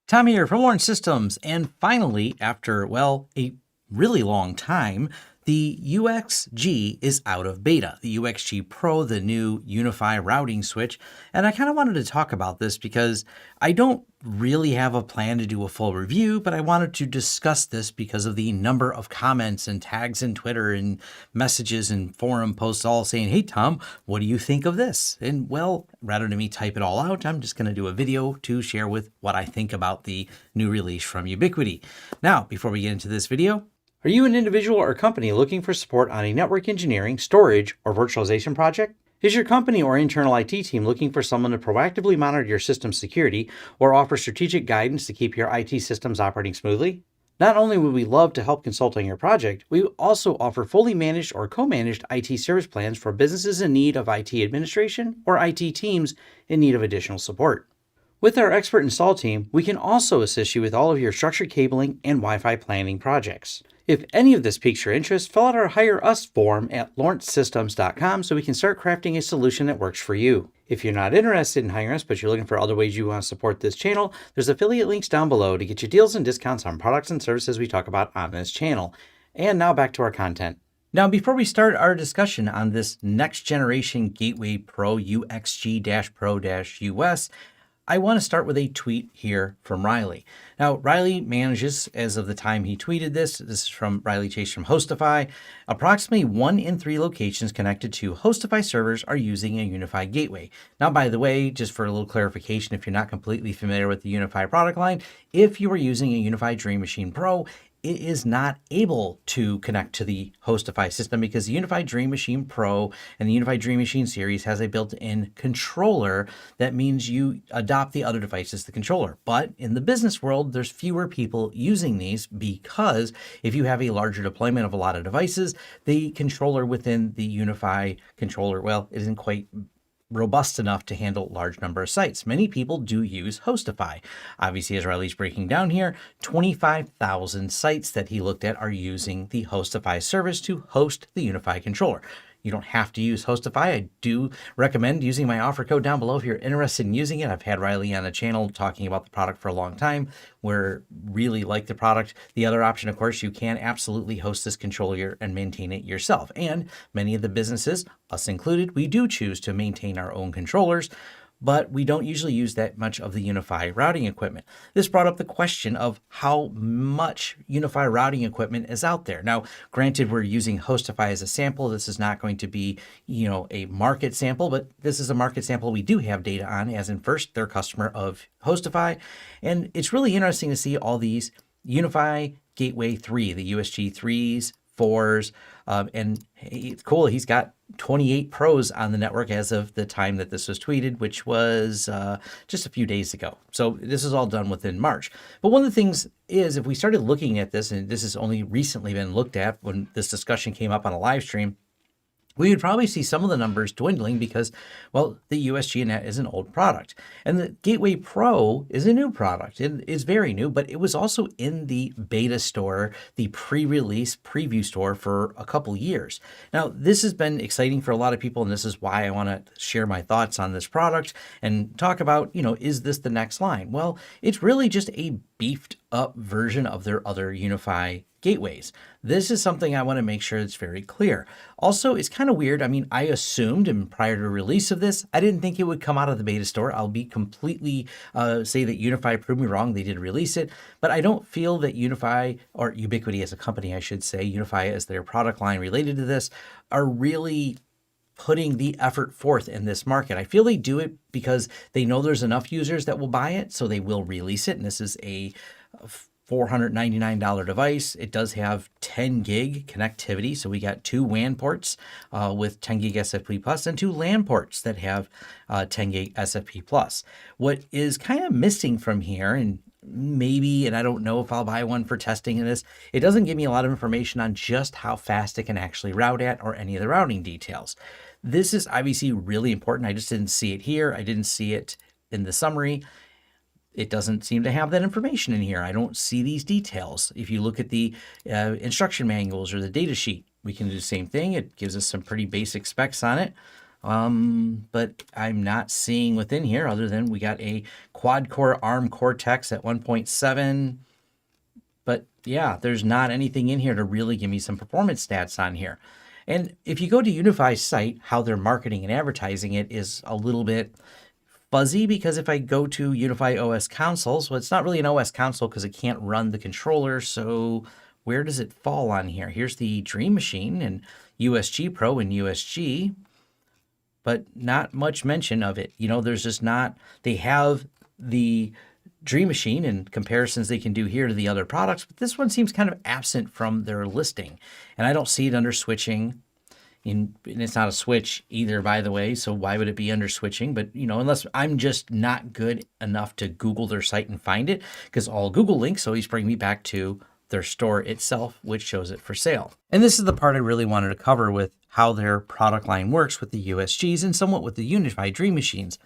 Tom here from Lawrence Systems, and finally, after, well, a really long time, the UXG is out of beta, the UXG-Pro, the new UniFi routing switch, and I kind of wanted to talk about this because I don't really have a plan to do a full review, but I wanted to discuss this because of the number of comments and tags in Twitter and messages and forum posts all saying, hey Tom, what do you think of this? And well, rather than me type it all out, I'm just going to do a video to share with what I think about the new release from Ubiquiti. Now, before we get into this video, are you an individual or company looking for support on a network engineering, storage, or virtualization project? Is your company or internal IT team looking for someone to proactively monitor your system security or offer strategic guidance to keep your IT systems operating smoothly? Not only would we love to help consult on your project, we also offer fully managed or co-managed IT service plans for businesses in need of IT administration or IT teams in need of additional support. With our expert install team, we can also assist you with all of your structured cabling and Wi-Fi planning projects. If any of this piques your interest, fill out our Hire Us form at lawrencesystems.com so we can start crafting a solution that works for you. If you're not interested in hiring us, but you're looking for other ways you want to support this channel, there's affiliate links down below to get you deals and discounts on products and services we talk about on this channel. And now back to our content. Now, before we start our discussion on this next generation Gateway Pro UXG-Pro-us, I want to start with a tweet here from Riley. Now, Riley manages, as of the time he tweeted this is from Riley Chase from HostiFi, approximately 1 in 3 locations connected to HostiFi servers are using a UniFi gateway. Now, by the way, just for a little clarification, if you're not completely familiar with the UniFi product line, if you are using a UniFi Dream Machine Pro, it is not able to connect to the HostiFi system because the UniFi Dream Machine Pro and the UniFi Dream Machine series has a built-in controller that means you adopt the other device as the controller. But in the business world, there's fewer people using these because if you have a larger deployment of a lot of devices, the controller within the UniFi controller, well, it isn't quite robust enough to handle large number of sites. Many people do use HostiFi. Obviously, as Riley's breaking down here, 25,000 sites that he looked at are using the HostiFi service to host the UniFi controller. You don't have to use HostiFi. I do recommend using my offer code down below if you're interested in using it. I've had Riley on the channel talking about the product for a long time. We're really like the product. The other option, of course, you can absolutely host this controller and maintain it yourself. And many of the businesses, us included, we do choose to maintain our own controllers, but we don't usually use that much of the UniFi routing equipment. This brought up the question of how much UniFi routing equipment is out there. Now, granted, we're using HostiFi as a sample. This is not going to be, a market sample, but this is a market sample we do have data on, as in first, they're a customer of HostiFi. And it's really interesting to see all these UniFi Gateway 3, the USG 3s, 4s, and it's cool. He's got 28 pros on the network as of the time that this was tweeted, which was just a few days ago. So this is all done within March. But one of the things is, if we started looking at this, and this has only recently been looked at when this discussion came up on a live stream, we would probably see some of the numbers dwindling because, well, the USG-Net is an old product. And the Gateway Pro is a new product. It is very new, but it was also in the beta store, the pre-release preview store for a couple years. Now, this has been exciting for a lot of people, and this is why I want to share my thoughts on this product and talk about, is this the next line? Well, it's really just a beefed up version of their other UniFi gateways. This is something I want to make sure it's very clear. Also, it's kind of weird. I mean, I assumed, and prior to release of this, I didn't think it would come out of the beta store. I'll be completely say that UniFi proved me wrong. They did release it, but I don't feel that UniFi, or Ubiquiti as a company, I should say, UniFi as their product line related to this, are really putting the effort forth in this market. I feel they do it because they know there's enough users that will buy it, so they will release it. And this is a $499 device. It does have 10 gig connectivity. So we got 2 WAN ports with 10 gig SFP plus and 2 LAN ports that have 10 gig SFP plus. What is kind of missing from here, and maybe, and I don't know if I'll buy one for testing in this, it doesn't give me a lot of information on just how fast it can actually route at or any of the routing details. This is obviously really important. I just didn't see it here. I didn't see it in the summary. It doesn't seem to have that information in here. I don't see these details. If you look at the instruction manuals or the data sheet, we can do the same thing. It gives us some pretty basic specs on it. but I'm not seeing within here other than we got a quad-core ARM Cortex at 1.7. But yeah, there's not anything in here to really give me some performance stats on here. And if you go to UniFi's site, how they're marketing and advertising it is a little bit fuzzy, because if I go to UniFi OS consoles, well, it's not really an OS console because it can't run the controller. So where does it fall on here? Here's the Dream Machine and UXG-Pro and USG, but not much mention of it. You know, there's just not, they have the Dream Machine and comparisons they can do here to the other products, but this one seems kind of absent from their listing. And I don't see it under switching. And it's not a switch either, by the way, so why would it be under switching? But, you know, unless I'm just not good enough to Google their site and find it, because all Google links always bring me back to their store itself, which shows it for sale. And this is the part I really wanted to cover with how their product line works with the USGs and somewhat with the UniFi Dream Machines.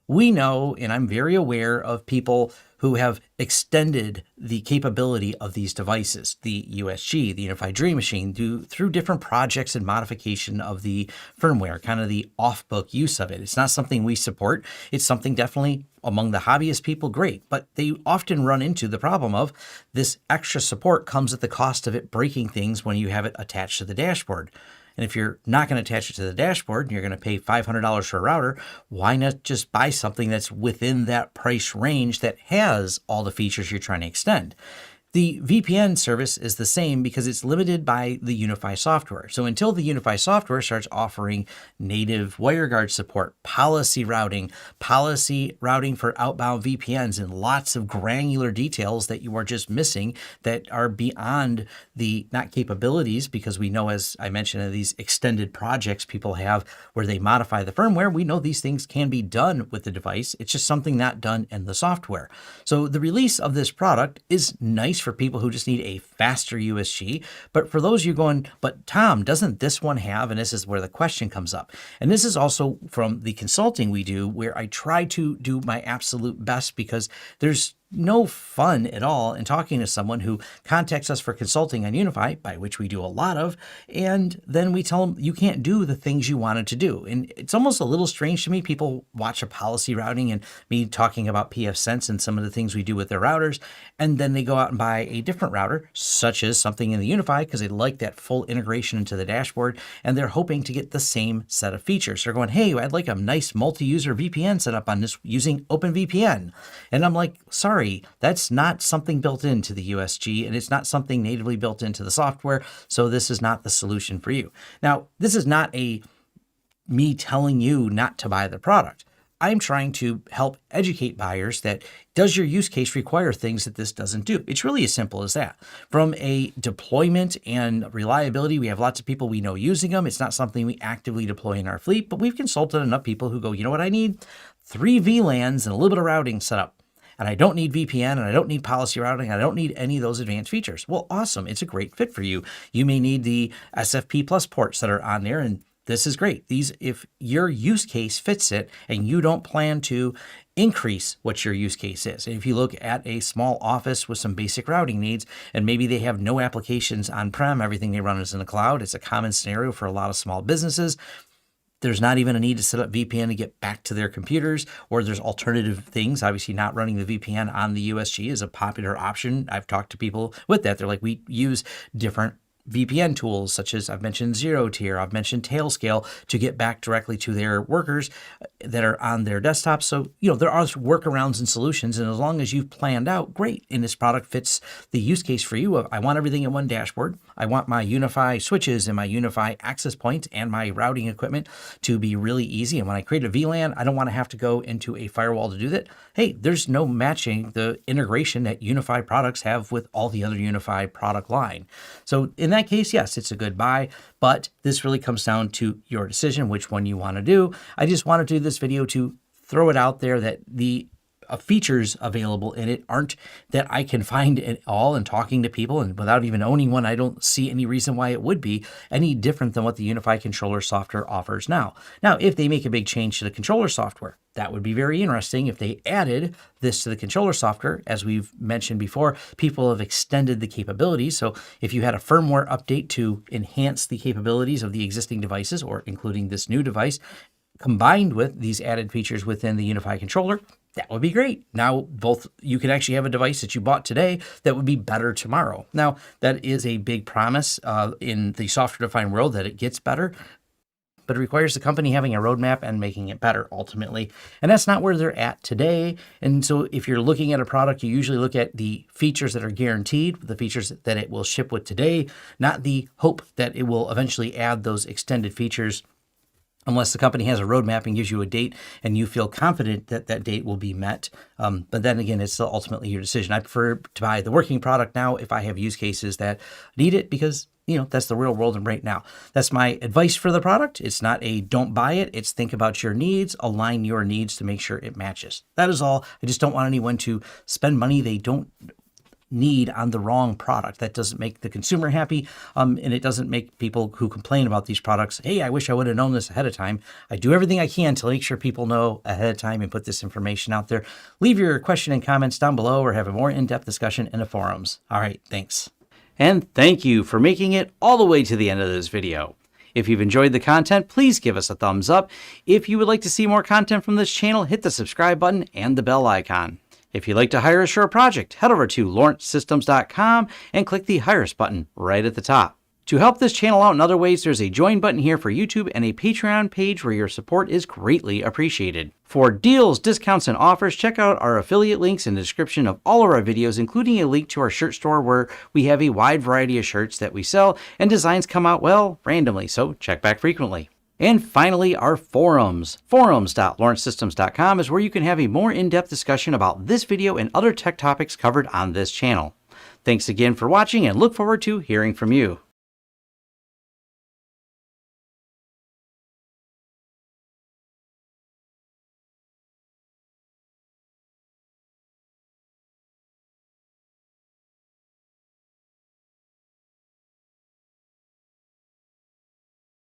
We know, and I'm very aware of people who have extended the capability of these devices, the USG, the UniFi Dream Machine, through different projects and modification of the firmware, kind of the off-book use of it. It's not something we support. It's something definitely among the hobbyist people, great, but they often run into the problem of this extra support comes at the cost of it breaking things when you have it attached to the dashboard. And if you're not going to attach it to the dashboard and you're going to pay $500 for a router, why not just buy something that's within that price range that has all the features you're trying to extend? The VPN service is the same because it's limited by the UniFi software. So until the UniFi software starts offering native WireGuard support, policy routing for outbound VPNs, and lots of granular details that you are just missing that are beyond the, not capabilities, because we know, as I mentioned, in these extended projects people have where they modify the firmware, we know these things can be done with the device. It's just something not done in the software. So the release of this product is nice for people who just need a faster USG. But for those of you going, but Tom, doesn't this one have, and this is where the question comes up. And this is also from the consulting we do, where I try to do my absolute best, because there's no fun at all in talking to someone who contacts us for consulting on UniFi, by which we do a lot of, and then we tell them you can't do the things you wanted to do. And it's almost a little strange to me. People watch a policy routing and me talking about pfSense and some of the things we do with their routers, and then they go out and buy a different router, such as something in the UniFi, because they like that full integration into the dashboard, and they're hoping to get the same set of features. They're going, hey, I'd like a nice multi-user VPN set up on this using OpenVPN. And I'm like, sorry, that's not something built into the USG, and it's not something natively built into the software, so this is not the solution for you. Now, this is not me telling you not to buy the product. I'm trying to help educate buyers that does your use case require things that this doesn't do? It's really as simple as that. From a deployment and reliability, we have lots of people we know using them. It's not something we actively deploy in our fleet, but we've consulted enough people who go, you know what I need? 3 VLANs and a little bit of routing set up. And I don't need VPN, and I don't need policy routing. I don't need any of those advanced features. Well, awesome. It's a great fit for you. You may need the SFP plus ports that are on there, and this is great. These, if your use case fits it and you don't plan to increase what your use case is. And if you look at a small office with some basic routing needs, and maybe they have no applications on-prem, everything they run is in the cloud. It's a common scenario for a lot of small businesses. There's not even a need to set up VPN to get back to their computers, or there's alternative things. Obviously, not running the VPN on the USG is a popular option. I've talked to people with that. They're like, we use different VPN tools, such as I've mentioned ZeroTier, I've mentioned TailScale, to get back directly to their workers that are on their desktops. So, you know, there are workarounds and solutions, and as long as you've planned out, great, and this product fits the use case for you of, I want everything in one dashboard. I want my UniFi switches and my UniFi access points and my routing equipment to be really easy. And when I create a VLAN, I don't want to have to go into a firewall to do that. Hey, there's no matching the integration that UniFi products have with all the other UniFi product line. So in that case, yes, it's a good buy, but this really comes down to your decision, which one you want to do. I just wanted to do this video to throw it out there that the features available in it aren't that I can find at all, and talking to people, and without even owning one, I don't see any reason why it would be any different than what the UniFi controller software offers now. Now, if they make a big change to the controller software, that would be very interesting. If they added this to the controller software, as we've mentioned before, people have extended the capabilities. So if you had a firmware update to enhance the capabilities of the existing devices, or including this new device, combined with these added features within the UniFi controller, that would be great. Now, you can actually have a device that you bought today that would be better tomorrow. Now, that is a big promise in the software-defined world that it gets better, but it requires the company having a roadmap and making it better ultimately. And that's not where they're at today. And so if you're looking at a product, you usually look at the features that are guaranteed, the features that it will ship with today, not the hope that it will eventually add those extended features, unless the company has a roadmap and gives you a date and you feel confident that that date will be met. But then again, it's still ultimately your decision. I prefer to buy the working product now if I have use cases that need it, because that's the real world right now. That's my advice for the product. It's not a don't buy it. It's think about your needs, align your needs to make sure it matches. That is all. I just don't want anyone to spend money they don't need on the wrong product. That doesn't make the consumer happy, and it doesn't make people who complain about these products, hey, I wish I would have known this ahead of time. I do everything I can to make sure people know ahead of time and put this information out there. Leave your question and comments down below or have a more in-depth discussion in the forums. All right, thanks. And thank you for making it all the way to the end of this video. If you've enjoyed the content, please give us a thumbs up. If you would like to see more content from this channel, hit the subscribe button and the bell icon. If you'd like to hire us for a project, head over to lawrencesystems.com and click the Hire Us button right at the top. To help this channel out in other ways, there's a join button here for YouTube and a Patreon page where your support is greatly appreciated. For deals, discounts, and offers, check out our affiliate links in the description of all of our videos, including a link to our shirt store where we have a wide variety of shirts that we sell, and designs come out, well, randomly, so check back frequently. And finally, our forums. Forums.lawrencesystems.com is where you can have a more in-depth discussion about this video and other tech topics covered on this channel. Thanks again for watching and look forward to hearing from you.